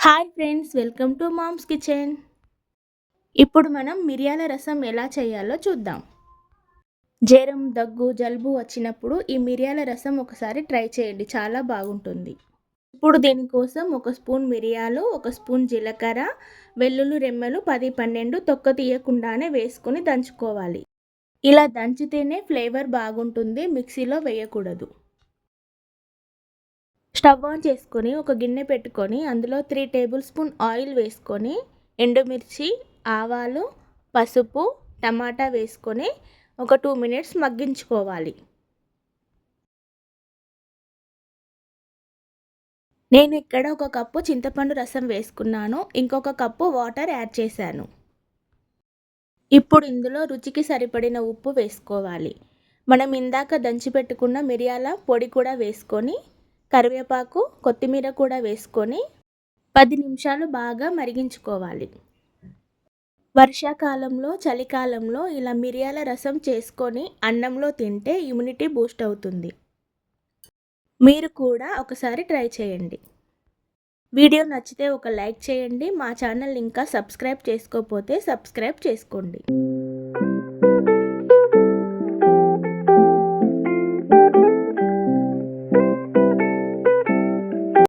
Hi friends, welcome to mom's kitchen. ఇప్పుడు మనం మిరియాల రసం ఎలా చేయాలో చూద్దాం. జ్వరం, దగ్గు, జలుబు వచ్చినప్పుడు ఈ మిరియాల రసం ఒకసారి ట్రై చేయండి, చాలా బాగుంటుంది. ఇప్పుడు దీనికోసం ఒక స్పూన్ మిరియాలు, ఒక స్పూన్ జీలకర్ర, వెల్లుల్లి రెమ్మలు 10-12 తొక్క తీయకుండానే వేసుకొని దంచుకోవాలి. ఇలా దంచితేనే ఫ్లేవర్ బాగుంటుంది, మిక్సీలో వేయకూడదు. స్టవ్ ఆన్ చేసుకొని ఒక గిన్నె పెట్టుకొని అందులో 3 టేబుల్ స్పూన్ ఆయిల్ వేసుకొని ఎండుమిర్చి, ఆవాలు, పసుపు, టమాటా వేసుకొని ఒక 2 మినిట్స్ మగ్గించుకోవాలి. నేను ఇక్కడ ఒక కప్పు చింతపండు రసం వేసుకున్నాను, ఇంకొక కప్పు వాటర్ యాడ్ చేశాను. ఇప్పుడు ఇందులో రుచికి సరిపడిన ఉప్పు వేసుకోవాలి. మనం ఇందాక దంచి పెట్టుకున్న మిరియాల పొడి కూడా వేసుకొని కరివేపాకు, కొత్తిమీర కూడా వేసుకొని 10 నిమిషాలు బాగా మరిగించుకోవాలి. వర్షాకాలంలో, చలికాలంలో ఇలా మిరియాల రసం చేసుకొని అన్నంలో తింటే ఇమ్యూనిటీ బూస్ట్ అవుతుంది. మీరు కూడా ఒకసారి ట్రై చేయండి. వీడియో నచ్చితే ఒక లైక్ చేయండి. మా ఛానల్ ఇంకా సబ్స్క్రైబ్ చేసుకోకపోతే సబ్స్క్రైబ్ చేసుకోండి.